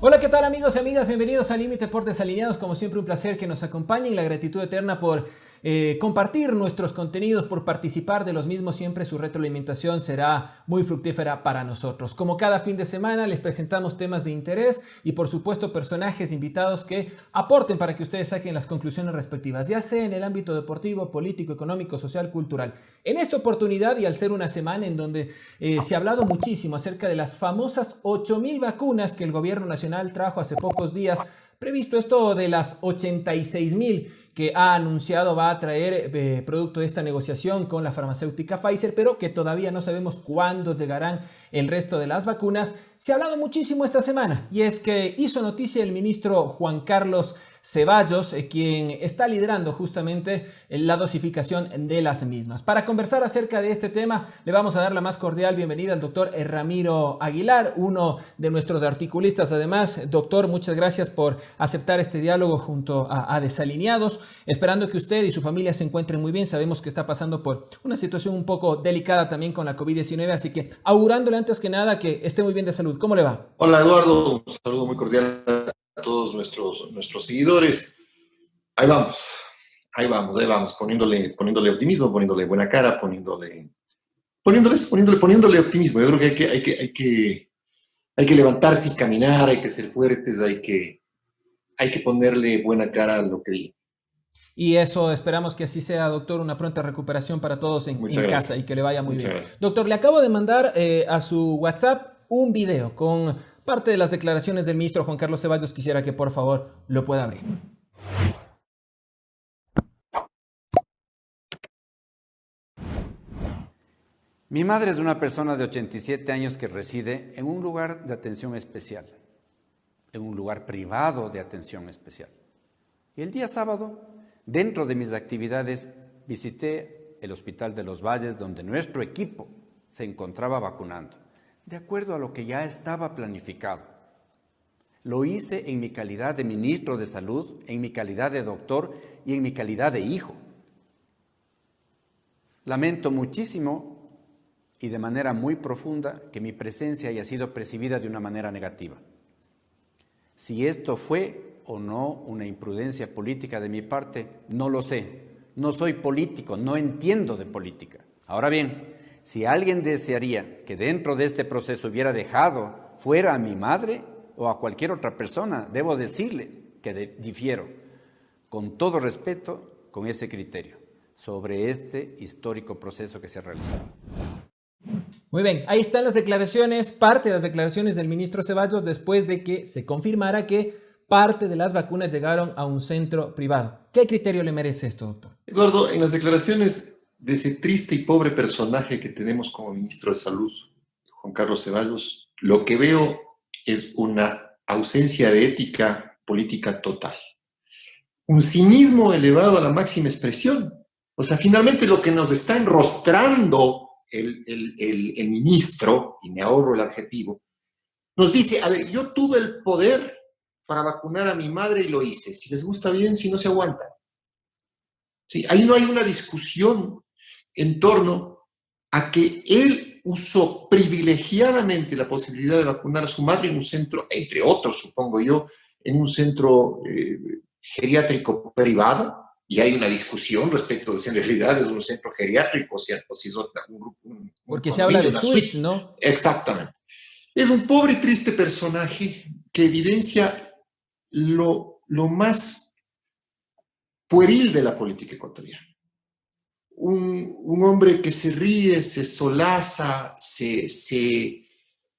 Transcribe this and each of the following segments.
Hola, ¿qué tal amigos y amigas? Bienvenidos a Límite por Desalineados. Como siempre, un placer que nos acompañen y la gratitud eterna por compartir nuestros contenidos, por participar de los mismos. Siempre su retroalimentación será muy fructífera para nosotros. Como cada fin de semana, les presentamos temas de interés y, por supuesto, personajes invitados que aporten para que ustedes saquen las conclusiones respectivas, ya sea en el ámbito deportivo, político, económico, social, cultural. En esta oportunidad, y al ser una semana en donde se ha hablado muchísimo acerca de las famosas 8,000 vacunas que el gobierno nacional trajo hace pocos días, previsto esto de las 86,000 que ha anunciado va a traer producto de esta negociación con la farmacéutica Pfizer, pero que todavía no sabemos cuándo llegarán el resto de las vacunas. Se ha hablado muchísimo esta semana y es que hizo noticia el ministro Juan Carlos Ceballos, quien está liderando justamente la dosificación de las mismas. Para conversar acerca de este tema, le vamos a dar la más cordial bienvenida al doctor Ramiro Aguilar, uno de nuestros articulistas. Además, doctor, muchas gracias por aceptar este diálogo junto a Desalineados, esperando que usted y su familia se encuentren muy bien. Sabemos que está pasando por una situación un poco delicada también con la COVID-19, así que augurándole antes que nada que esté muy bien de salud. ¿Cómo le va? Hola Eduardo, un saludo muy cordial a todos nuestros seguidores. Ahí vamos, ahí vamos, poniéndole optimismo, poniéndole buena cara, poniéndole optimismo. Yo creo que hay que levantarse y caminar, hay que ser fuertes, hay que ponerle buena cara a lo que viene. Y eso esperamos que así sea, doctor, una pronta recuperación para todos en casa y que le vaya muy bien. Doctor, le acabo de mandar a su WhatsApp un video con parte de las declaraciones del ministro Juan Carlos Ceballos. Quisiera que por favor lo pueda abrir. Mi madre es una persona de 87 años que reside en un lugar de atención especial, en un lugar privado de atención especial. Y el día sábado, dentro de mis actividades, visité el Hospital de los Valles, donde nuestro equipo se encontraba vacunando, de acuerdo a lo que ya estaba planificado. Lo hice en mi calidad de ministro de Salud, en mi calidad de doctor y en mi calidad de hijo. Lamento muchísimo y de manera muy profunda que mi presencia haya sido percibida de una manera negativa. Si esto fue o no una imprudencia política de mi parte, no lo sé. No soy político, no entiendo de política. Ahora bien, si alguien desearía que dentro de este proceso hubiera dejado fuera a mi madre o a cualquier otra persona, debo decirles que difiero, con todo respeto, con ese criterio, sobre este histórico proceso que se ha realizado. Muy bien, ahí están las declaraciones, parte de las declaraciones del ministro Ceballos después de que se confirmara que parte de las vacunas llegaron a un centro privado. ¿Qué criterio le merece esto, doctor? Eduardo, en las declaraciones de ese triste y pobre personaje que tenemos como ministro de Salud, Juan Carlos Ceballos, lo que veo es una ausencia de ética política total. Un cinismo elevado a la máxima expresión. O sea, finalmente lo que nos está enrostrando el ministro, y me ahorro el adjetivo, nos dice, a ver, yo tuve el poder para vacunar a mi madre y lo hice. Si les gusta bien, si no se aguanta. ¿Sí? Ahí no hay una discusión en torno a que él usó privilegiadamente la posibilidad de vacunar a su madre en un centro, entre otros, supongo yo, en un centro geriátrico privado, y hay una discusión respecto de si en realidad es un centro geriátrico o si es un grupo. Porque se habla de suites, ¿no? Exactamente. Es un pobre y triste personaje que evidencia lo más pueril de la política ecuatoriana. Un hombre que se ríe, se solaza, se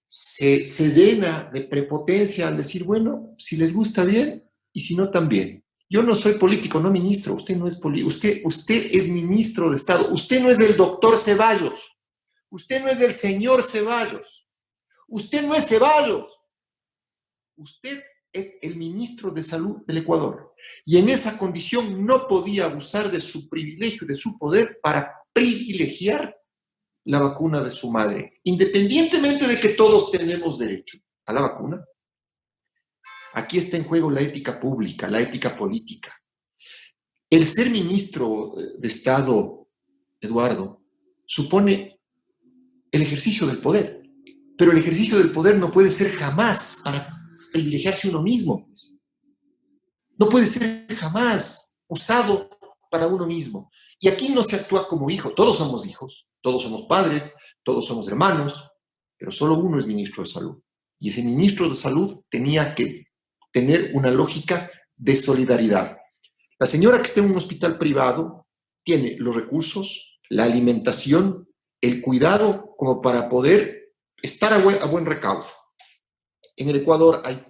llena de prepotencia al decir, bueno, si les gusta bien y si no también. Yo no soy político, no ministro, usted no es político, usted es ministro de Estado, usted no es el doctor Ceballos, usted no es el señor Ceballos, usted no es Ceballos, usted es el ministro de Salud del Ecuador. Y en esa condición no podía abusar de su privilegio, de su poder, para privilegiar la vacuna de su madre, independientemente de que todos tenemos derecho a la vacuna. Aquí está en juego la ética pública, la ética política. El ser ministro de Estado, Eduardo, supone el ejercicio del poder, pero el ejercicio del poder no puede ser jamás privilegiarse uno mismo, pues. No puede ser jamás usado para uno mismo. Y aquí no se actúa como hijo. Todos somos hijos, todos somos padres, todos somos hermanos, pero solo uno es ministro de salud. Y ese ministro de salud tenía que tener una lógica de solidaridad. La señora que está en un hospital privado tiene los recursos, la alimentación, el cuidado como para poder estar a buen recaudo. En el Ecuador hay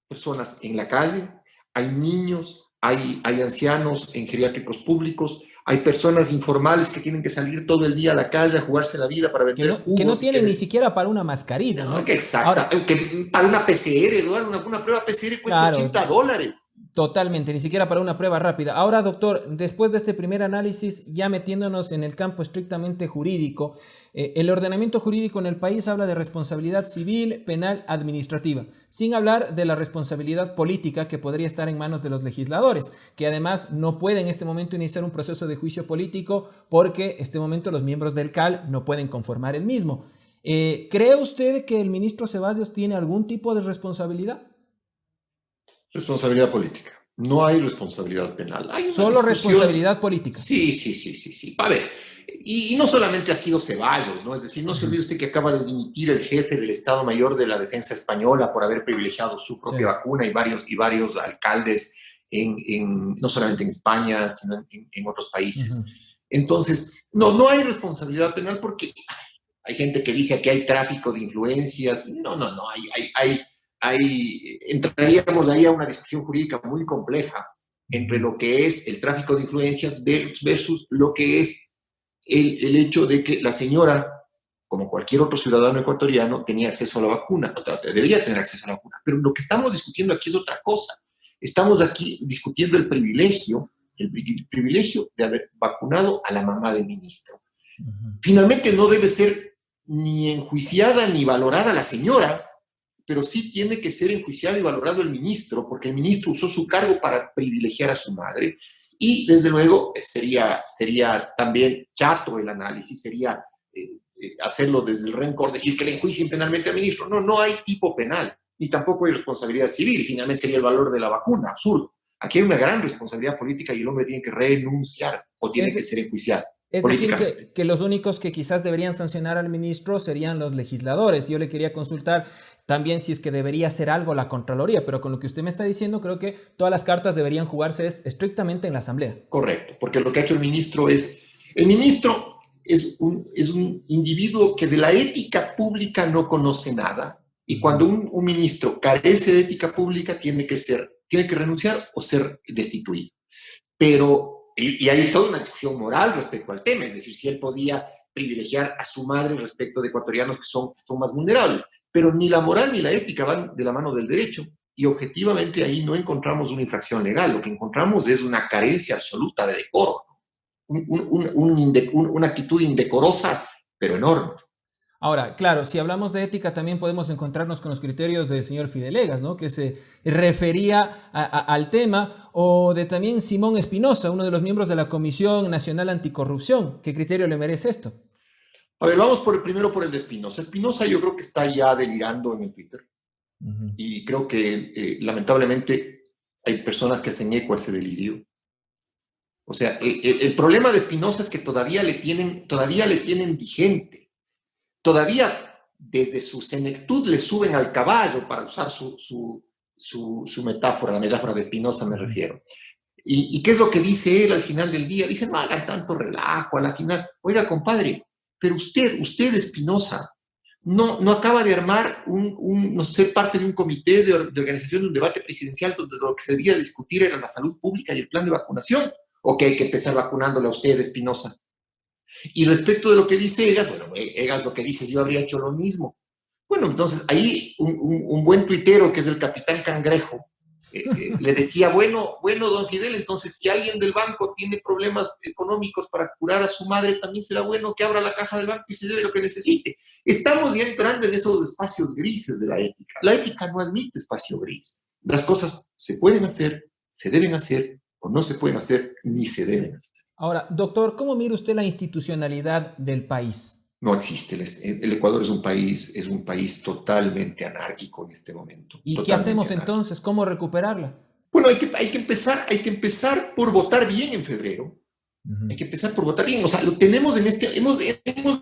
personas en la calle, hay niños, hay ancianos en geriátricos públicos, hay personas informales que tienen que salir todo el día a la calle a jugarse la vida para vender jugos. Que no tienen ni siquiera para una mascarilla, ¿no? Exacto. Ahora, que para una PCR, Eduardo, una prueba PCR cuesta claro, $80. Totalmente, ni siquiera para una prueba rápida. Ahora, doctor, después de este primer análisis, ya metiéndonos en el campo estrictamente jurídico, el ordenamiento jurídico en el país habla de responsabilidad civil, penal, administrativa, sin hablar de la responsabilidad política que podría estar en manos de los legisladores, que además no puede en este momento iniciar un proceso de juicio político porque en este momento los miembros del CAL no pueden conformar el mismo. ¿Cree usted que el ministro Ceballos tiene algún tipo de responsabilidad? Responsabilidad política. No hay responsabilidad penal. Hay solo responsabilidad política. Sí. A ver, y no solamente ha sido Ceballos, ¿no? Es decir, no se olvide usted que acaba de dimitir el jefe del Estado Mayor de la Defensa Española por haber privilegiado su propia vacuna y varios alcaldes no solamente en España, sino en otros países. Entonces, no hay responsabilidad penal porque hay gente que dice que hay tráfico de influencias. No, entraríamos ahí a una discusión jurídica muy compleja entre lo que es el tráfico de influencias versus lo que es el hecho de que la señora, como cualquier otro ciudadano ecuatoriano, tenía acceso a la vacuna, debería tener acceso a la vacuna. Pero lo que estamos discutiendo aquí es otra cosa. Estamos aquí discutiendo el privilegio de haber vacunado a la mamá del ministro. Finalmente no debe ser ni enjuiciada ni valorada la señora, pero sí tiene que ser enjuiciado y valorado el ministro, porque el ministro usó su cargo para privilegiar a su madre, y desde luego sería también chato el análisis, sería hacerlo desde el rencor, decir que le enjuicien penalmente al ministro. No hay tipo penal, ni tampoco hay responsabilidad civil, y finalmente sería el valor de la vacuna, absurdo. Aquí hay una gran responsabilidad política y el hombre tiene que renunciar o tiene que ser enjuiciado. Es decir, que los únicos que quizás deberían sancionar al ministro serían los legisladores. Yo le quería consultar también si es que debería hacer algo la Contraloría, pero con lo que usted me está diciendo, creo que todas las cartas deberían jugarse estrictamente en la Asamblea. Correcto, porque lo que ha hecho el ministro es un individuo que de la ética pública no conoce nada, y cuando un ministro carece de ética pública tiene que renunciar o ser destituido. Pero y hay toda una discusión moral respecto al tema, es decir, si él podía privilegiar a su madre respecto de ecuatorianos que son más vulnerables, pero ni la moral ni la ética van de la mano del derecho, y objetivamente ahí no encontramos una infracción legal, lo que encontramos es una carencia absoluta de decoro, una actitud indecorosa, pero enorme. Ahora, claro, si hablamos de ética también podemos encontrarnos con los criterios del señor Fidelegas, ¿no? Que se refería al tema, o de también Simón Espinosa, uno de los miembros de la Comisión Nacional Anticorrupción. ¿Qué criterio le merece esto? A ver, vamos primero por el de Espinosa. Espinosa yo creo que está ya delirando en el Twitter. Y creo que lamentablemente hay personas que hacen eco a ese delirio. O sea, el problema de Espinosa es que todavía le tienen vigente. Todavía desde su senectud le suben al caballo, para usar su metáfora, la metáfora de Espinosa me refiero. ¿Y qué es lo que dice él al final del día? Dice, no hagan tanto relajo a la final. Oiga, compadre, pero usted Espinosa, no acaba de armar no ser parte de un comité de organización de un debate presidencial donde lo que se debía discutir era la salud pública y el plan de vacunación, o que hay que empezar vacunándole a usted, Espinosa. Y respecto de lo que dice Egas, bueno, Egas lo que dice, yo habría hecho lo mismo. Bueno, entonces ahí un buen tuitero, que es el Capitán Cangrejo, le decía, bueno, don Fidel, entonces si alguien del banco tiene problemas económicos para curar a su madre, también será bueno que abra la caja del banco y se lleve lo que necesite. Estamos ya entrando en esos espacios grises de la ética. La ética no admite espacio gris. Las cosas se pueden hacer, se deben hacer, o no se pueden hacer, ni se deben hacer. Ahora, doctor, ¿cómo mira usted la institucionalidad del país? No existe. El Ecuador es un país totalmente anárquico en este momento. ¿Y qué Totalmente hacemos anárquico. entonces? ¿Cómo recuperarla? Bueno, hay que empezar por votar bien en febrero. Hay que empezar por votar bien. O sea, lo tenemos hemos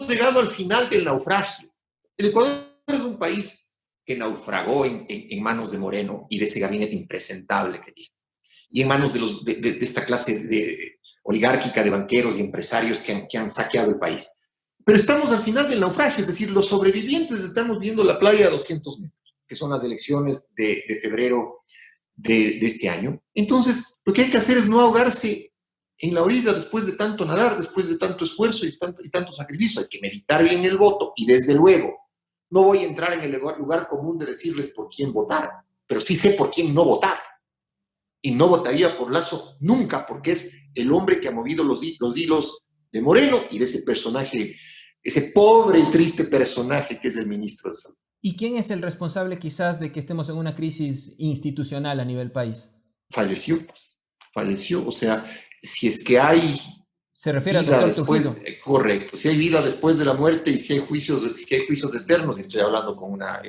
llegado al final del naufragio. El Ecuador es un país que naufragó en manos de Moreno y de ese gabinete impresentable que tiene. Y en manos de esta clase oligárquica de banqueros y empresarios que han saqueado el país. Pero estamos al final del naufragio, es decir, los sobrevivientes estamos viendo la playa a 200 metros, que son las elecciones de febrero de este año. Entonces, lo que hay que hacer es no ahogarse en la orilla después de tanto nadar, después de tanto esfuerzo y tanto sacrificio. Hay que meditar bien el voto y desde luego no voy a entrar en el lugar común de decirles por quién votar, pero sí sé por quién no votar. Y no votaría por Lasso nunca, porque es el hombre que ha movido los hilos de Moreno y de ese personaje, ese pobre y triste personaje que es el ministro de Salud. ¿Y quién es el responsable quizás de que estemos en una crisis institucional a nivel país? Falleció, o sea, si es que hay ¿Se refiere al vida doctor después, Trujillo? correcto, si hay vida después de la muerte y si hay juicios eternos, y estoy hablando con una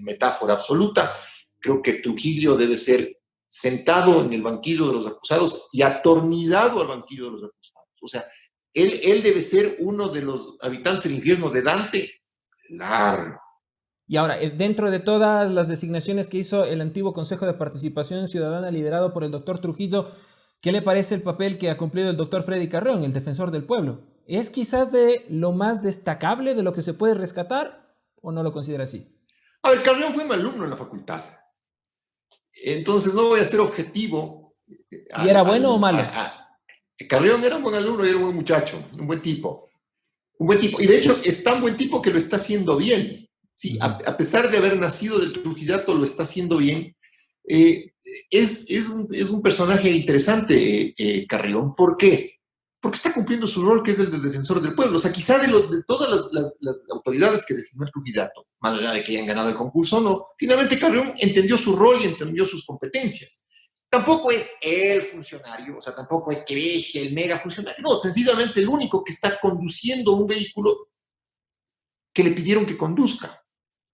metáfora absoluta, creo que Trujillo debe ser sentado en el banquillo de los acusados y atornillado al banquillo de los acusados. O sea, él debe ser uno de los habitantes del infierno de Dante, largo. Y ahora, dentro de todas las designaciones que hizo el antiguo Consejo de Participación Ciudadana liderado por el doctor Trujillo, ¿qué le parece el papel que ha cumplido el doctor Freddy Carreón, el defensor del pueblo? ¿Es quizás de lo más destacable de lo que se puede rescatar o no lo considera así? A ver, Carreón fue mi alumno en la facultad. Entonces no voy a ser objetivo. ¿Y era bueno o malo? Carreón era un buen alumno y era un buen muchacho, un buen tipo. Un buen tipo. Y de hecho es tan buen tipo que lo está haciendo bien. Sí, a pesar de haber nacido del Trujillato, lo está haciendo bien. Es un personaje interesante, Carrión. ¿Por qué? Porque está cumpliendo su rol, que es el del defensor del pueblo. O sea, quizá de todas las autoridades que designó el Trujillato, más allá de que hayan ganado el concurso o no, finalmente Carrión entendió su rol y entendió sus competencias. Tampoco es el funcionario, o sea, tampoco es que el mega funcionario. No, sencillamente es el único que está conduciendo un vehículo que le pidieron que conduzca.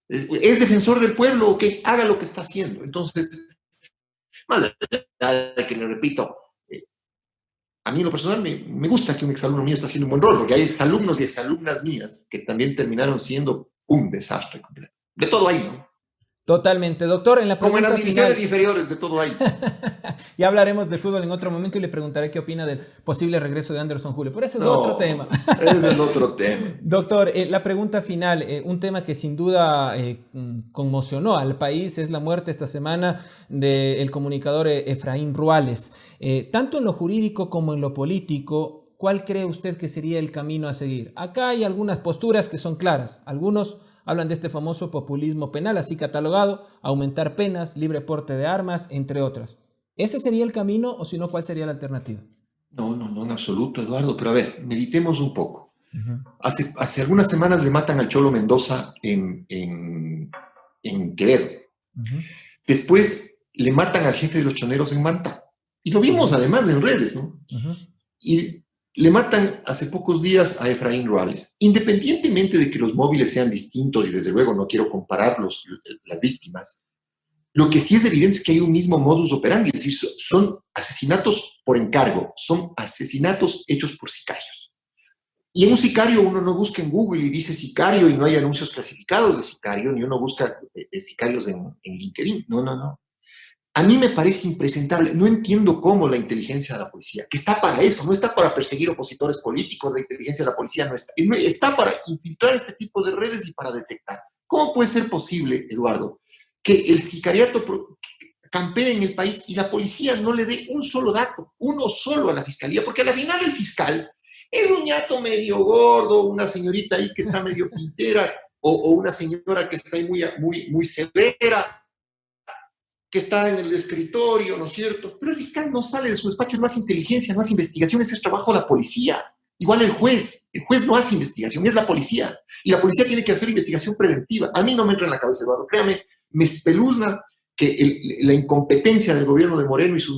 Es defensor del pueblo, que haga lo que está haciendo. Entonces, más allá de que le repito, a mí en lo personal me gusta que un exalumno mío está haciendo un buen rol, porque hay exalumnos y exalumnas mías que también terminaron siendo un desastre completo. De todo ahí, ¿no? Totalmente. Doctor, en la como en pregunta las divisiones final, inferiores, de todo ahí. ya hablaremos de fútbol en otro momento y le preguntaré qué opina del posible regreso de Anderson Julio, pero ese es No, otro tema. Ese es otro tema. Doctor, la pregunta final, un tema que sin duda conmocionó al país es la muerte esta semana del comunicador Efraín Ruales. Tanto en lo jurídico como en lo político, ¿cuál cree usted que sería el camino a seguir? Acá hay algunas posturas que son claras. Algunos hablan de este famoso populismo penal, así catalogado, aumentar penas, libre porte de armas, entre otras. ¿Ese sería el camino o si no, cuál sería la alternativa? No, en absoluto, Eduardo. Pero a ver, meditemos un poco. Uh-huh. Hace algunas semanas le matan al Cholo Mendoza en Quevedo. Uh-huh. Después le matan al jefe de los choneros en Manta. Y lo vimos además en redes, ¿no? Uh-huh. Y le matan hace pocos días a Efraín Ruales. Independientemente de que los móviles sean distintos, y desde luego no quiero comparar las víctimas, lo que sí es evidente es que hay un mismo modus operandi, es decir, son asesinatos por encargo, son asesinatos hechos por sicarios. Y en un sicario uno no busca en Google y dice sicario y no hay anuncios clasificados de sicario, ni uno busca sicarios en LinkedIn. No. A mí me parece impresentable. No entiendo cómo la inteligencia de la policía, que está para eso, no está para perseguir opositores políticos, la inteligencia de la policía no está. Está para infiltrar este tipo de redes y para detectar. ¿Cómo puede ser posible, Eduardo, que el sicariato campee en el país y la policía no le dé un solo dato, uno solo a la fiscalía? Porque al final el fiscal es un ñato medio gordo, una señorita ahí que está medio pintera, o una señora que está ahí muy severa, que está en el escritorio, ¿no es cierto? Pero el fiscal no sale de su despacho, es más inteligencia, más investigación, ese es trabajo de la policía. Igual el juez no hace investigación, es la policía. Y la policía tiene que hacer investigación preventiva. A mí no me entra en la cabeza, Eduardo, créame, me espeluzna que la incompetencia del gobierno de Moreno y su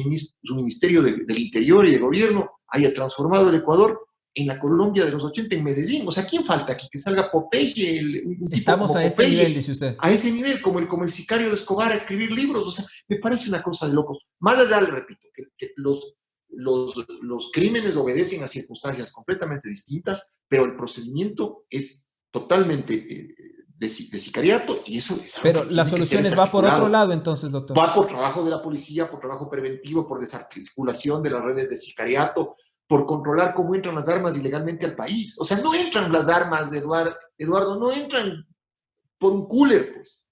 Ministerio del Interior y de Gobierno haya transformado el Ecuador en la Colombia de los 80 en Medellín. O sea, ¿quién falta aquí? Que salga Popeye, un tipo Estamos como a ese Popeye, nivel, dice usted. a ese nivel, como el sicario de Escobar a escribir libros. O sea, me parece una cosa de locos. Más allá, le repito, que los crímenes obedecen a circunstancias completamente distintas, pero el procedimiento es totalmente de sicariato, y eso es algo Pero que las tiene que ser soluciones va por desarticulado. otro lado entonces, doctor. Va por trabajo de la policía, por trabajo preventivo, por desarticulación de las redes de sicariato, por controlar cómo entran las armas ilegalmente al país. O sea, no entran las armas de Eduardo, no entran por un cooler, pues.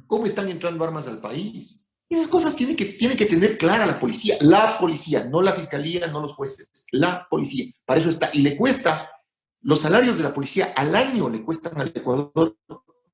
¿Cómo están entrando armas al país? Esas cosas tiene que tener clara la policía, no la fiscalía, no los jueces, la policía. Para eso está, y le cuesta, los salarios de la policía al año le cuestan al Ecuador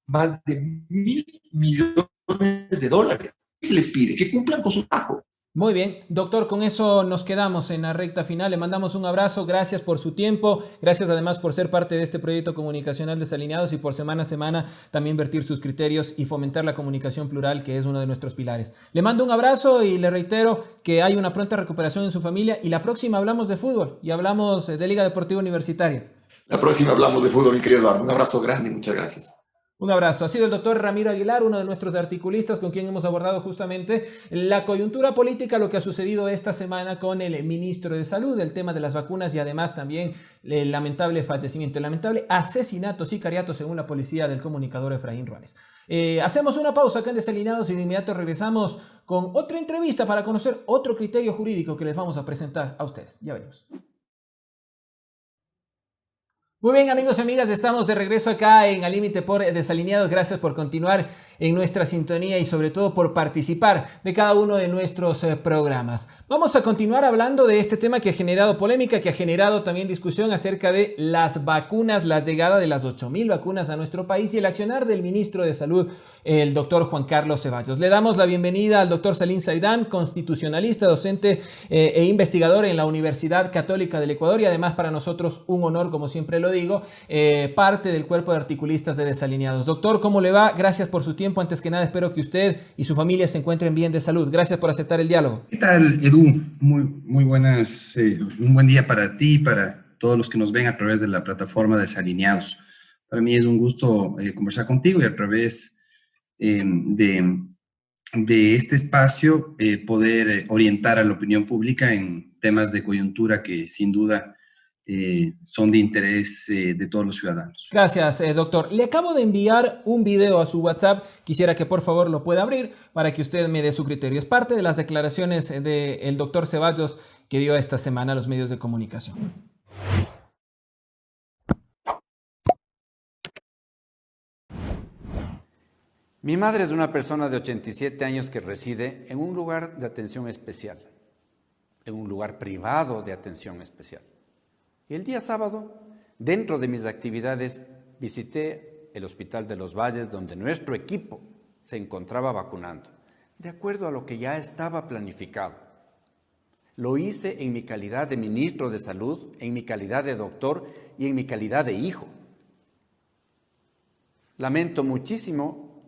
más de $1.000 millones. ¿Qué se les pide? Que cumplan con su trabajo. Muy bien, doctor, con eso nos quedamos en la recta final. Le mandamos un abrazo, gracias por su tiempo, gracias además por ser parte de este proyecto comunicacional Desalineados y por semana a semana también vertir sus criterios y fomentar la comunicación plural, que es uno de nuestros pilares. Le mando un abrazo y le reitero que hay una pronta recuperación en su familia, y la próxima hablamos de fútbol y hablamos de Liga Deportiva Universitaria. La próxima hablamos de fútbol, mi querido Eduardo. Un abrazo grande y muchas gracias. Un abrazo. Ha sido el doctor Ramiro Aguilar, uno de nuestros articulistas con quien hemos abordado justamente la coyuntura política, lo que ha sucedido esta semana con el ministro de Salud, el tema de las vacunas y además también el lamentable fallecimiento, el lamentable asesinato sicariato, según la policía, del comunicador Efraín Ruanes. Hacemos una pausa acá en Desalineados y de inmediato regresamos con otra entrevista para conocer otro criterio jurídico que les vamos a presentar a ustedes. Ya veremos. Muy bien, amigos y amigas, estamos de regreso acá en Al Límite por Desalineados. Gracias por continuar en nuestra sintonía y sobre todo por participar de cada uno de nuestros programas. Vamos a continuar hablando de este tema que ha generado polémica, que ha generado también discusión acerca de las vacunas, la llegada de las 8.000 vacunas a nuestro país y el accionar del ministro de Salud, el doctor Juan Carlos Ceballos. Le damos la bienvenida al doctor Salim Saidán, constitucionalista, docente e investigador en la Universidad Católica del Ecuador, y además para nosotros un honor, como siempre lo digo, parte del cuerpo de articulistas de Desalineados. Doctor, ¿cómo le va? Gracias por su tiempo. Antes que nada, espero que usted y su familia se encuentren bien de salud. Gracias por aceptar el diálogo. ¿Qué tal, Edu? Muy buenas, un buen día para ti y para todos los que nos ven a través de la plataforma Desalineados. Para mí es un gusto conversar contigo y a través de este espacio poder orientar a la opinión pública en temas de coyuntura que sin duda son de interés de todos los ciudadanos. Gracias, doctor. Le acabo de enviar un video a su WhatsApp. Quisiera que por favor lo pueda abrir para que usted me dé su criterio. Es parte de las declaraciones del doctor Ceballos que dio esta semana a los medios de comunicación. Mi madre es una persona de 87 años que reside en un lugar de atención especial, en un lugar privado de atención especial. Y el día sábado, dentro de mis actividades, visité el Hospital de los Valles, donde nuestro equipo se encontraba vacunando, de acuerdo a lo que ya estaba planificado. Lo hice en mi calidad de ministro de Salud, en mi calidad de doctor y en mi calidad de hijo. Lamento muchísimo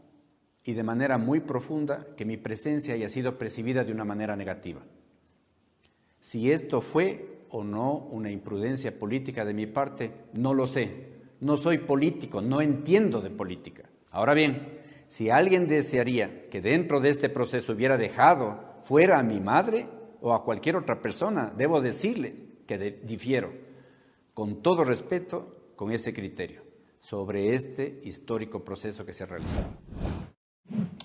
y de manera muy profunda que mi presencia haya sido percibida de una manera negativa. Si esto fue o no una imprudencia política de mi parte, no lo sé. No soy político, no entiendo de política. Ahora bien, si alguien desearía que dentro de este proceso hubiera dejado fuera a mi madre o a cualquier otra persona, debo decirles que difiero, con todo respeto, con ese criterio, sobre este histórico proceso que se ha realizado.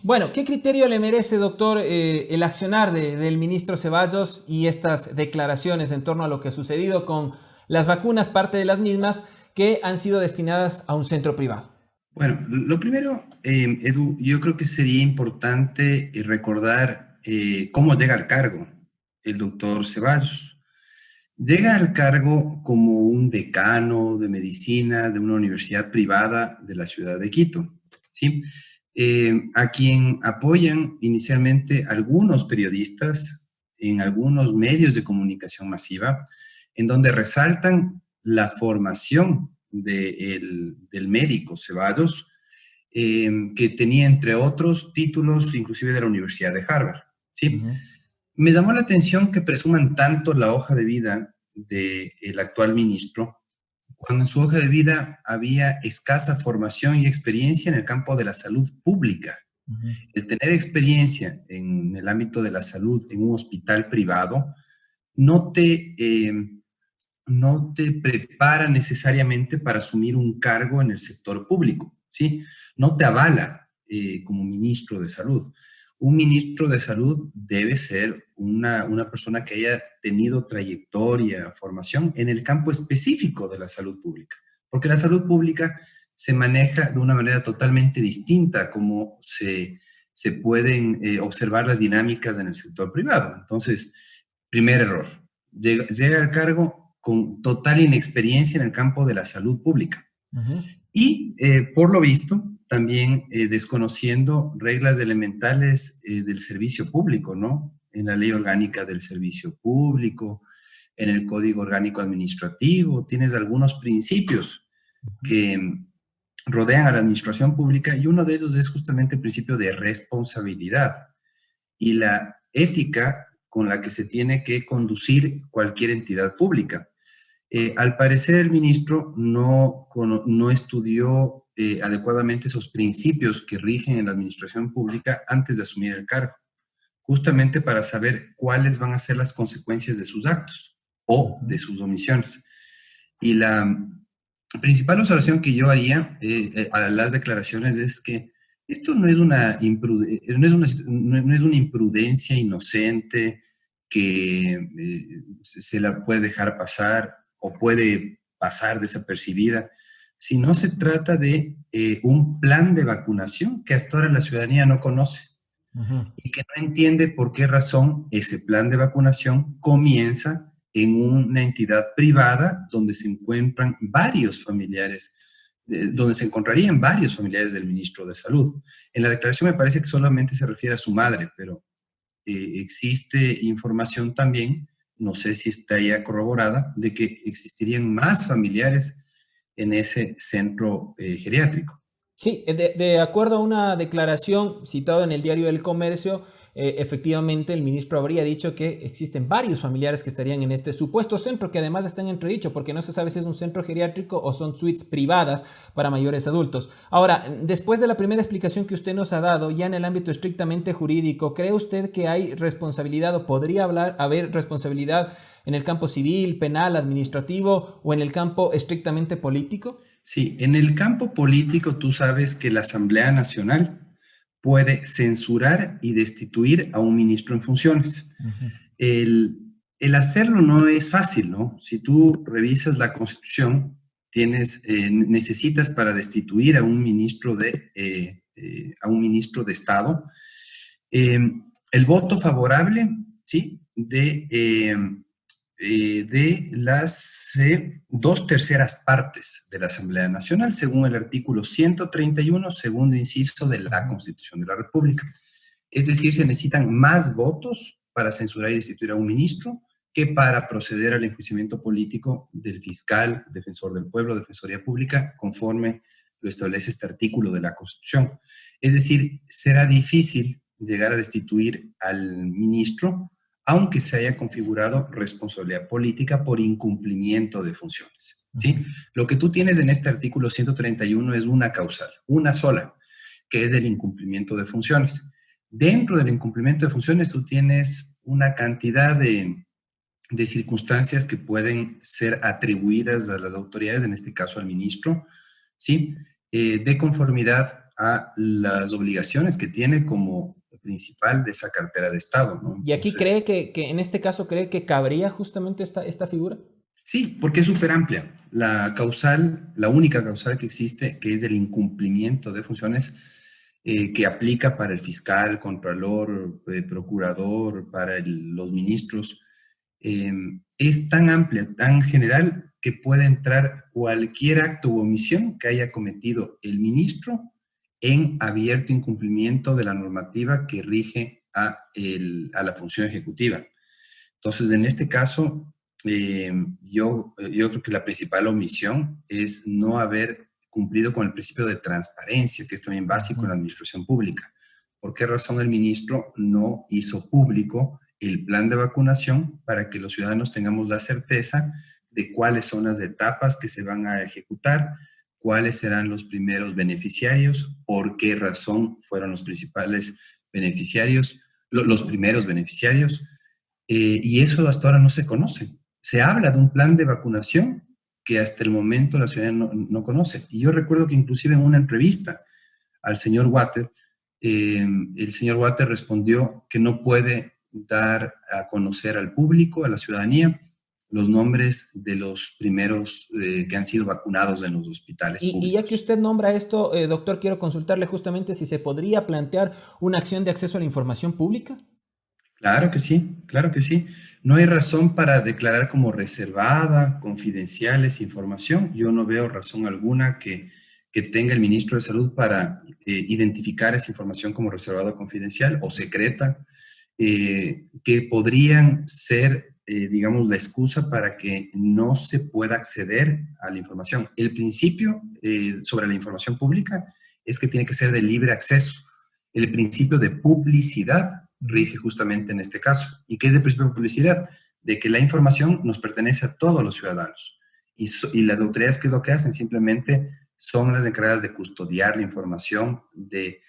Bueno, ¿qué criterio le merece, doctor, el accionar del ministro Ceballos y estas declaraciones en torno a lo que ha sucedido con las vacunas, parte de las mismas que han sido destinadas a un centro privado? Bueno, lo primero, Edu, yo creo que sería importante recordar cómo llega al cargo el doctor Ceballos. Llega al cargo como un decano de medicina de una universidad privada de la ciudad de Quito, ¿sí? A quien apoyan inicialmente algunos periodistas en algunos medios de comunicación masiva, en donde resaltan la formación del médico Ceballos, que tenía, entre otros, títulos inclusive de la Universidad de Harvard, ¿sí? Me llamó la atención que presuman tanto la hoja de vida del actual ministro, cuando en su hoja de vida había escasa formación y experiencia en el campo de la salud pública. El tener experiencia en el ámbito de la salud en un hospital privado no te prepara necesariamente para asumir un cargo en el sector público, ¿sí? No te avala como ministro de salud. Un ministro de salud debe ser una persona que haya tenido trayectoria, formación en el campo específico de la salud pública, porque la salud pública se maneja de una manera totalmente distinta a como se pueden observar las dinámicas en el sector privado. Entonces, primer error, llega al cargo con total inexperiencia en el campo de la salud pública. Y, por lo visto, también desconociendo reglas elementales del servicio público, ¿no? En la Ley Orgánica del Servicio Público, en el Código Orgánico Administrativo, tienes algunos principios que rodean a la administración pública y uno de ellos es justamente el principio de responsabilidad y la ética con la que se tiene que conducir cualquier entidad pública. Al parecer el ministro no estudió adecuadamente esos principios que rigen en la administración pública antes de asumir el cargo, justamente para saber cuáles van a ser las consecuencias de sus actos o de sus omisiones. Y la principal observación que yo haría a las declaraciones es que esto no es una imprudencia inocente que se la puede dejar pasar o puede pasar desapercibida, sino se trata de un plan de vacunación que hasta ahora la ciudadanía no conoce y que no entiende por qué razón ese plan de vacunación comienza en una entidad privada donde se encuentran varios familiares, donde se encontrarían varios familiares del ministro de Salud. En la declaración me parece que solamente se refiere a su madre, pero existe información también, no sé si está ya corroborada, de que existirían más familiares en ese centro geriátrico. Sí, de acuerdo a una declaración citada en el Diario del Comercio, efectivamente el ministro habría dicho que existen varios familiares que estarían en este supuesto centro, que además está en entredicho porque no se sabe si es un centro geriátrico o son suites privadas para mayores adultos. Ahora, después de la primera explicación que usted nos ha dado, ya en el ámbito estrictamente jurídico, ¿cree usted que hay responsabilidad o podría haber responsabilidad en el campo civil, penal, administrativo o en el campo estrictamente político? Sí, en el campo político tú sabes que la Asamblea Nacional puede censurar y destituir a un ministro en funciones. El hacerlo no es fácil, ¿no? Si tú revisas la Constitución, necesitas para destituir a un ministro de Estado el voto favorable, ¿sí? De las 2/3 partes de la Asamblea Nacional, según el artículo 131, segundo inciso de la Constitución de la República. Es decir, se necesitan más votos para censurar y destituir a un ministro que para proceder al enjuiciamiento político del fiscal, defensor del pueblo, defensoría pública, conforme lo establece este artículo de la Constitución. Es decir, será difícil llegar a destituir al ministro aunque se haya configurado responsabilidad política por incumplimiento de funciones, ¿sí? Lo que tú tienes en este artículo 131 es una causal, una sola, que es el incumplimiento de funciones. Dentro del incumplimiento de funciones tú tienes una cantidad de circunstancias que pueden ser atribuidas a las autoridades, en este caso al ministro, ¿sí? De conformidad a las obligaciones que tiene como principal de esa cartera de Estado, ¿no? ¿Y aquí cree que en este caso cree que cabría justamente esta figura? Sí, porque es súper amplia. La única causal que existe, que es el incumplimiento de funciones que aplica para el fiscal, contralor, procurador, para los ministros, es tan amplia, tan general, que puede entrar cualquier acto u omisión que haya cometido el ministro en abierto incumplimiento de la normativa que rige a la función ejecutiva. Entonces, en este caso, yo creo que la principal omisión es no haber cumplido con el principio de transparencia, que es también básico en la administración pública. ¿Por qué razón el ministro no hizo público el plan de vacunación para que los ciudadanos tengamos la certeza de cuáles son las etapas que se van a ejecutar, cuáles serán los primeros beneficiarios, por qué razón fueron los principales beneficiarios, los primeros beneficiarios, y eso hasta ahora no se conoce. Se habla de un plan de vacunación que hasta el momento la ciudadanía no conoce. Y yo recuerdo que inclusive en una entrevista al señor Water, el señor Water respondió que no puede dar a conocer al público, a la ciudadanía, los nombres de los primeros que han sido vacunados en los hospitales públicos. Y ya que usted nombra esto, doctor, quiero consultarle justamente si se podría plantear una acción de acceso a la información pública. Claro que sí, claro que sí. No hay razón para declarar como reservada, confidencial esa información. Yo no veo razón alguna que tenga el ministro de Salud para identificar esa información como reservada, confidencial o secreta, que podrían ser, digamos, la excusa para que no se pueda acceder a la información. El principio sobre la información pública es que tiene que ser de libre acceso. El principio de publicidad rige justamente en este caso. ¿Y qué es el principio de publicidad? De que la información nos pertenece a todos los ciudadanos. Y las autoridades, ¿qué es lo que hacen? Simplemente son las encargadas de custodiar la información, de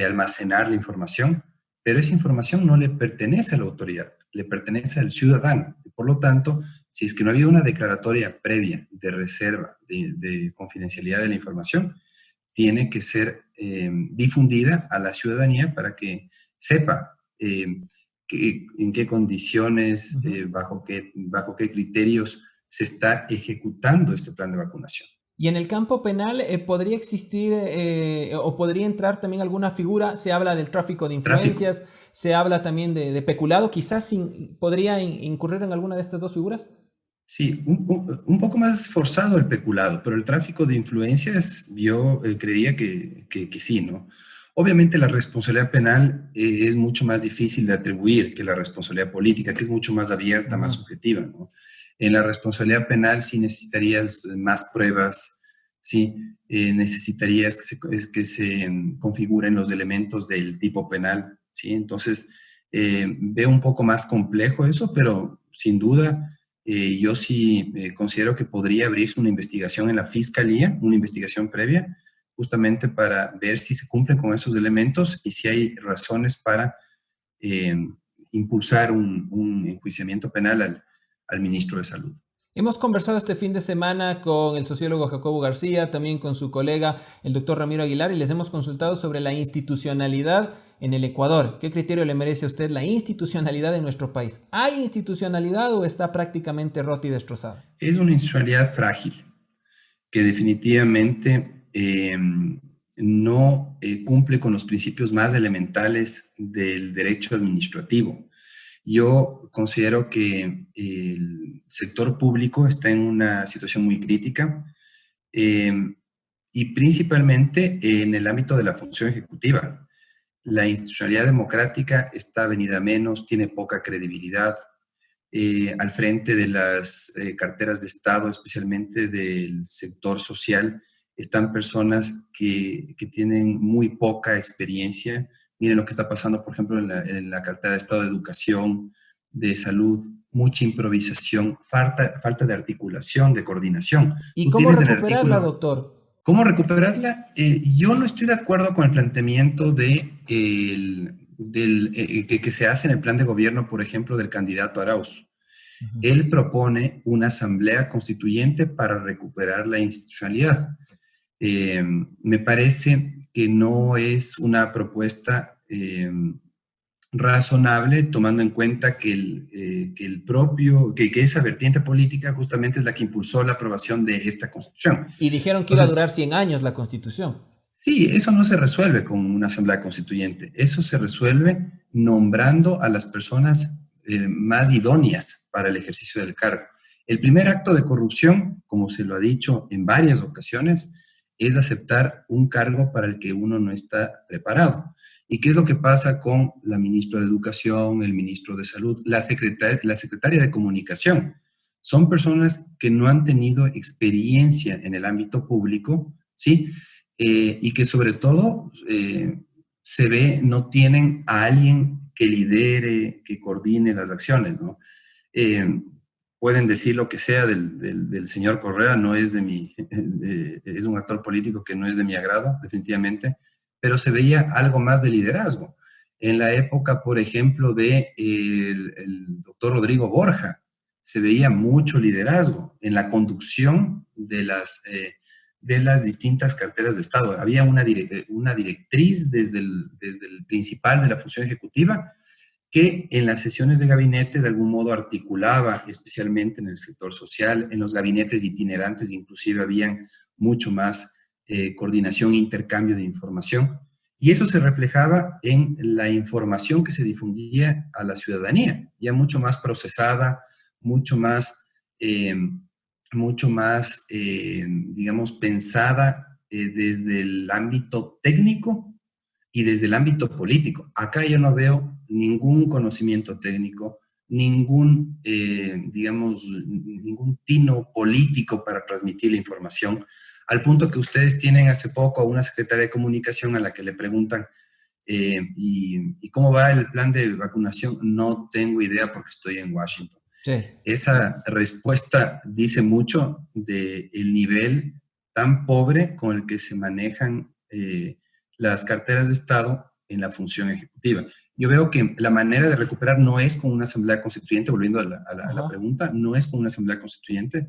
almacenar la información, pero esa información no le pertenece a la autoridad, le pertenece al ciudadano. Por lo tanto, si es que no había una declaratoria previa de reserva, de confidencialidad de la información, tiene que ser difundida a la ciudadanía para que sepa en qué condiciones, bajo qué criterios se está ejecutando este plan de vacunación. Y en el campo penal, ¿podría existir o podría entrar también alguna figura? Se habla del tráfico de influencias, se habla también de peculado. Quizás podría incurrir en alguna de estas dos figuras. Sí, un poco más forzado el peculado, pero el tráfico de influencias yo creería que sí, ¿no? Obviamente la responsabilidad penal es mucho más difícil de atribuir que la responsabilidad política, que es mucho más abierta, más subjetiva, ¿no? En la responsabilidad penal sí necesitarías más pruebas, sí, necesitarías que se configuren los elementos del tipo penal, sí. Entonces, veo un poco más complejo eso, pero sin duda yo sí considero que podría abrirse una investigación en la Fiscalía, una investigación previa, justamente para ver si se cumplen con esos elementos y si hay razones para impulsar un enjuiciamiento penal al ministro de Salud. Hemos conversado este fin de semana con el sociólogo Jacobo García, también con su colega, el doctor Ramiro Aguilar, y les hemos consultado sobre la institucionalidad en el Ecuador. ¿Qué criterio le merece a usted la institucionalidad en nuestro país? ¿Hay institucionalidad o está prácticamente rota y destrozada? Es una institucionalidad frágil, que definitivamente no cumple con los principios más elementales del derecho administrativo. Yo considero que el sector público está en una situación muy crítica y principalmente en el ámbito de la función ejecutiva. La institucionalidad democrática está venida a menos, tiene poca credibilidad. Al frente de las carteras de Estado, especialmente del sector social, están personas que tienen muy poca experiencia. Miren lo que está pasando, por ejemplo, en la cartera de Estado de Educación, de Salud, mucha improvisación, falta de articulación, de coordinación. ¿Y cómo recuperarla, doctor? ¿Cómo recuperarla? Yo no estoy de acuerdo con el planteamiento que se hace en el plan de gobierno, por ejemplo, del candidato Arauz. Él propone una asamblea constituyente para recuperar la institucionalidad. Me parece que no es una propuesta razonable, tomando en cuenta que esa vertiente política justamente es la que impulsó la aprobación de esta Constitución. Y dijeron que iba a durar 100 años la Constitución. Sí, eso no se resuelve con una asamblea constituyente. Eso se resuelve nombrando a las personas más idóneas para el ejercicio del cargo. El primer acto de corrupción, como se lo ha dicho en varias ocasiones, es aceptar un cargo para el que uno no está preparado. ¿Y qué es lo que pasa con la ministra de Educación, el ministro de Salud, la secretaria de Comunicación? Son personas que no han tenido experiencia en el ámbito público, ¿sí? Y que sobre todo se ve no tienen a alguien que lidere, que coordine las acciones, ¿no? Pueden decir lo que sea del señor Correa, no es es un actor político que no es de mi agrado, definitivamente, pero se veía algo más de liderazgo. En la época, por ejemplo, el doctor Rodrigo Borja, se veía mucho liderazgo en la conducción de las distintas carteras de Estado. Había una directriz desde el principal de la función ejecutiva que en las sesiones de gabinete de algún modo articulaba, especialmente en el sector social, en los gabinetes itinerantes inclusive habían mucho más coordinación e intercambio de información. Y eso se reflejaba en la información que se difundía a la ciudadanía, ya mucho más procesada, mucho más, digamos, pensada desde el ámbito técnico y desde el ámbito político. Acá yo no veo ningún conocimiento técnico, ningún tino político para transmitir la información, al punto que ustedes tienen hace poco a una secretaria de comunicación a la que le preguntan ¿y cómo va el plan de vacunación? No tengo idea porque estoy en Washington. Sí. Esa respuesta dice mucho del nivel tan pobre con el que se manejan las carteras de Estado en la función ejecutiva. Yo veo que la manera de recuperar no es con una asamblea constituyente, volviendo a la pregunta, no es con una asamblea constituyente,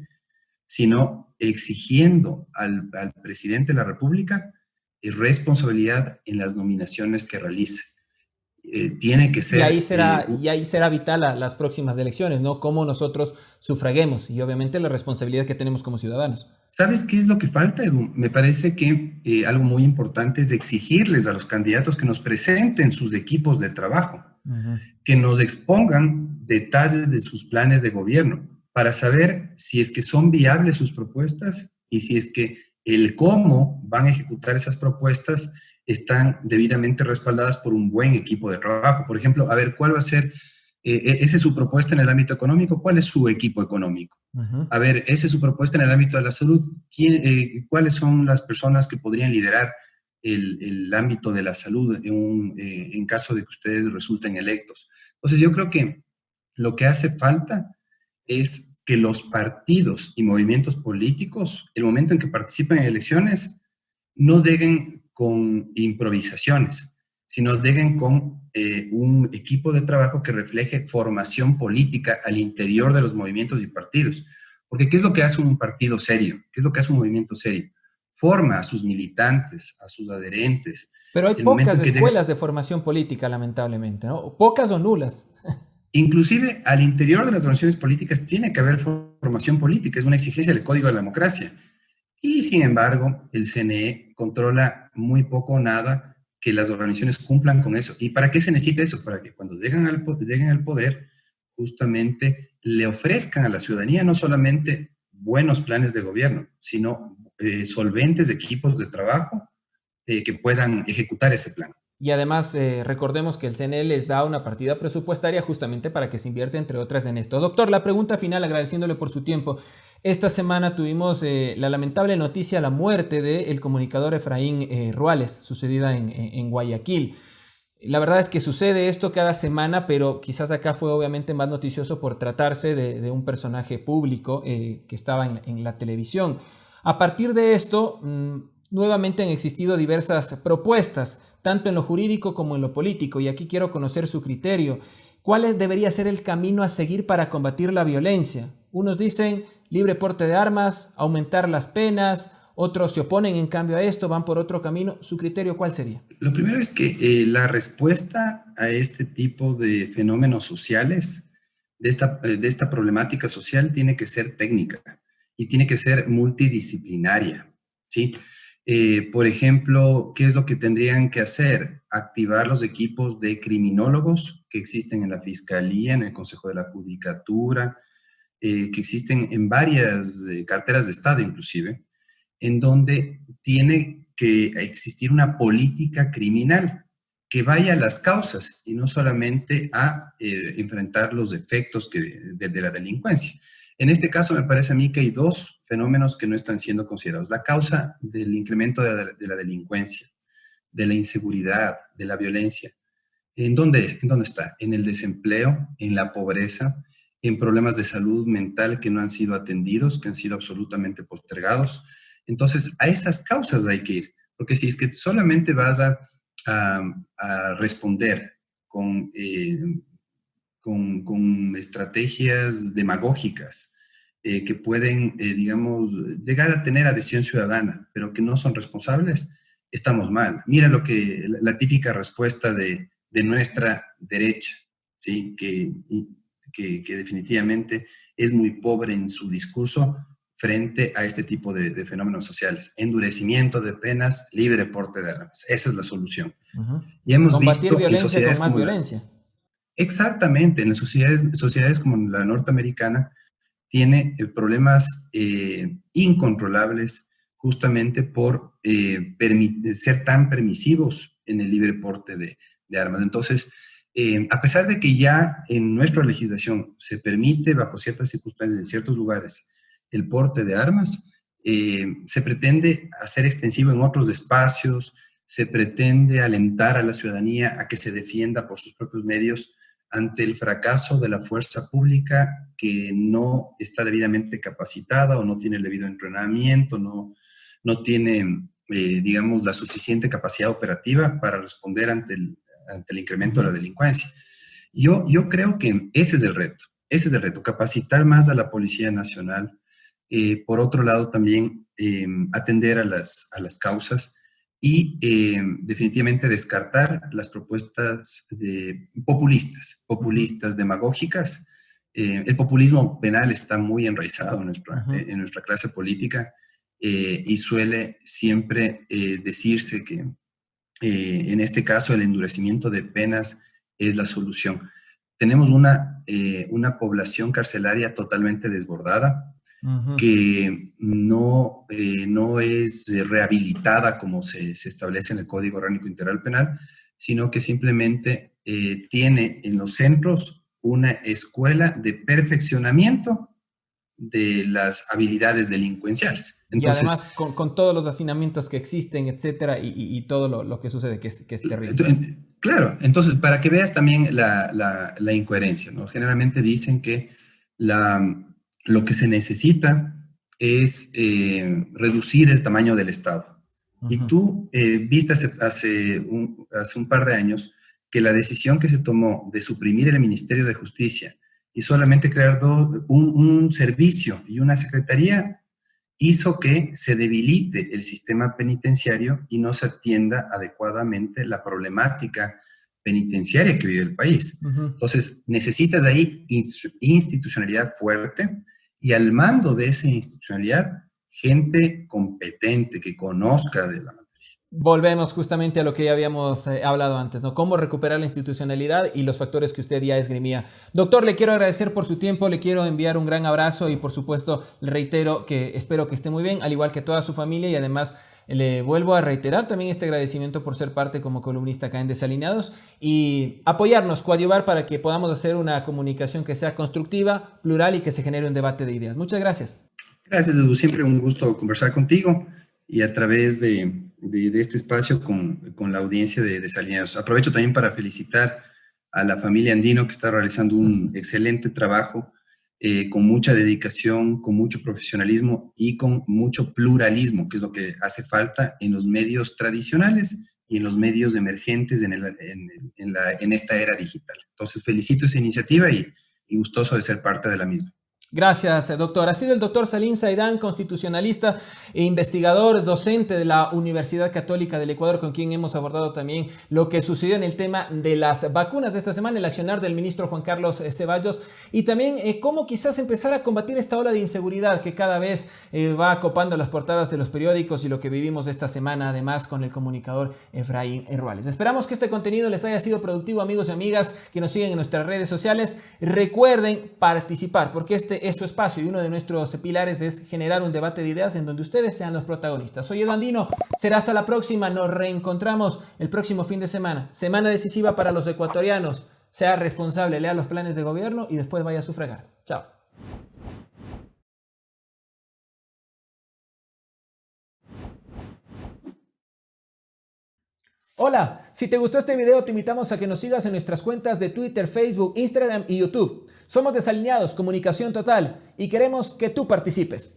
sino exigiendo al presidente de la República responsabilidad en las nominaciones que realice. Tiene que ser... Y ahí será vital las próximas elecciones, ¿no? Cómo nosotros sufraguemos y obviamente la responsabilidad que tenemos como ciudadanos. ¿Sabes qué es lo que falta, Edu? Me parece que algo muy importante es exigirles a los candidatos que nos presenten sus equipos de trabajo, que nos expongan detalles de sus planes de gobierno para saber si es que son viables sus propuestas y si es que el cómo van a ejecutar esas propuestas están debidamente respaldadas por un buen equipo de trabajo. Por ejemplo, a ver, ¿cuál va a ser? Esa es su propuesta en el ámbito económico. ¿Cuál es su equipo económico? A ver, esa es su propuesta en el ámbito de la salud. ¿Cuáles son las personas que podrían liderar el ámbito de la salud en caso de que ustedes resulten electos? Entonces, yo creo que lo que hace falta es que los partidos y movimientos políticos, el momento en que participan en elecciones, no lleguen con improvisaciones, sino lleguen con un equipo de trabajo que refleje formación política al interior de los movimientos y partidos. Porque ¿qué es lo que hace un partido serio? ¿Qué es lo que hace un movimiento serio? Forma a sus militantes, a sus adherentes. Pero hay pocas escuelas de formación política, lamentablemente, ¿no? Pocas o nulas. Inclusive al interior de las organizaciones políticas tiene que haber formación política, es una exigencia del Código de la Democracia. Y sin embargo, el CNE controla muy poco o nada que las organizaciones cumplan con eso. ¿Y para qué se necesita eso? Para que cuando lleguen al poder, justamente le ofrezcan a la ciudadanía no solamente buenos planes de gobierno, sino solventes equipos de trabajo que puedan ejecutar ese plan. Y además, recordemos que el CNE les da una partida presupuestaria justamente para que se invierta, entre otras, en esto. Doctor, la pregunta final, agradeciéndole por su tiempo. Esta semana tuvimos la lamentable noticia, la muerte del comunicador Efraín Ruales, sucedida en Guayaquil. La verdad es que sucede esto cada semana, pero quizás acá fue obviamente más noticioso por tratarse de un personaje público que estaba en la televisión. A partir de esto, nuevamente han existido diversas propuestas, tanto en lo jurídico como en lo político, y aquí quiero conocer su criterio. ¿Cuál debería ser el camino a seguir para combatir la violencia? Unos dicen libre porte de armas, aumentar las penas, otros se oponen en cambio a esto, van por otro camino. ¿Su criterio cuál sería? Lo primero es que la respuesta a este tipo de fenómenos sociales, de esta problemática social, tiene que ser técnica y tiene que ser multidisciplinaria, ¿sí? Por ejemplo, ¿qué es lo que tendrían que hacer? Activar los equipos de criminólogos que existen en la Fiscalía, en el Consejo de la Judicatura, que existen en varias carteras de Estado inclusive, en donde tiene que existir una política criminal que vaya a las causas y no solamente a enfrentar los efectos de la delincuencia. En este caso me parece a mí que hay dos fenómenos que no están siendo considerados. La causa del incremento de la delincuencia, de la inseguridad, de la violencia. ¿En dónde está? En el desempleo, en la pobreza, en problemas de salud mental que no han sido atendidos, que han sido absolutamente postergados. Entonces, a esas causas hay que ir, porque si es que solamente vas a responder con, con estrategias demagógicas que pueden, digamos, llegar a tener adhesión ciudadana, pero que no son responsables, estamos mal. Mira lo que la típica respuesta de nuestra derecha, ¿sí? Que definitivamente es muy pobre en su discurso frente a este tipo de fenómenos sociales. Endurecimiento de penas, libre porte de armas. Esa es la solución. Uh-huh. Y hemos Combatir visto en violencia con sociedades más como violencia. exactamente, en las sociedades como la norteamericana, tiene problemas incontrolables justamente por ser tan permisivos en el libre porte de armas. Entonces, a pesar de que ya en nuestra legislación se permite, bajo ciertas circunstancias, en ciertos lugares, el porte de armas, se pretende hacer extensivo en otros espacios, se pretende alentar a la ciudadanía a que se defienda por sus propios medios ante el fracaso de la fuerza pública que no está debidamente capacitada o no tiene el debido entrenamiento, no tiene, digamos, la suficiente capacidad operativa para responder ante el incremento de la delincuencia. Yo creo que ese es el reto, capacitar más a la Policía Nacional. Por otro lado, también atender a las causas y definitivamente descartar las propuestas populistas, demagógicas. El populismo penal está muy enraizado en nuestra clase política y suele siempre decirse que en este caso el endurecimiento de penas es la solución. Tenemos una población carcelaria totalmente desbordada, que no es rehabilitada como se establece en el Código Orgánico Integral Penal, sino que simplemente tiene en los centros una escuela de perfeccionamiento de las habilidades delincuenciales. Entonces, y además con todos los hacinamientos que existen, etcétera, y todo lo que sucede, que es terrible. Claro, entonces para que veas también la incoherencia, ¿no? Generalmente dicen que lo que se necesita es reducir el tamaño del Estado. Y tú viste hace un par de años que la decisión que se tomó de suprimir el Ministerio de Justicia y solamente crear un servicio y una secretaría hizo que se debilite el sistema penitenciario y no se atienda adecuadamente la problemática penitenciaria que vive el país. Entonces, necesitas ahí institucionalidad fuerte y al mando de esa institucionalidad, gente competente que conozca de la materia. Volvemos justamente a lo que ya habíamos hablado antes, ¿no? Cómo recuperar la institucionalidad y los factores que usted ya esgrimía. Doctor, le quiero agradecer por su tiempo, le quiero enviar un gran abrazo y por supuesto le reitero que espero que esté muy bien, al igual que toda su familia, y además le vuelvo a reiterar también este agradecimiento por ser parte como columnista acá en Desalineados y apoyarnos, coadyuvar para que podamos hacer una comunicación que sea constructiva, plural y que se genere un debate de ideas. Muchas gracias. Gracias, Edu. Siempre un gusto conversar contigo y a través de este espacio con la audiencia de Desalineados. Aprovecho también para felicitar a la familia Andino, que está realizando un excelente trabajo, con mucha dedicación, con mucho profesionalismo y con mucho pluralismo, que es lo que hace falta en los medios tradicionales y en los medios emergentes en esta era digital. Entonces, felicito esa iniciativa y gustoso de ser parte de la misma. Gracias, doctor. Ha sido el doctor Salim Saidán, constitucionalista e investigador, docente de la Universidad Católica del Ecuador, con quien hemos abordado también lo que sucedió en el tema de las vacunas de esta semana, el accionar del ministro Juan Carlos Ceballos, y también cómo quizás empezar a combatir esta ola de inseguridad que cada vez va copando las portadas de los periódicos y lo que vivimos esta semana, además, con el comunicador Efraín Ruales. Esperamos que este contenido les haya sido productivo, amigos y amigas que nos siguen en nuestras redes sociales. Recuerden participar, porque este es su espacio y uno de nuestros pilares es generar un debate de ideas en donde ustedes sean los protagonistas. Soy Edu Andino, será hasta la próxima, nos reencontramos el próximo fin de semana. Semana decisiva para los ecuatorianos. Sea responsable, lea los planes de gobierno y después vaya a sufragar. Chao. Hola, si te gustó este video te invitamos a que nos sigas en nuestras cuentas de Twitter, Facebook, Instagram y YouTube. Somos Desalineados, Comunicación Total y queremos que tú participes.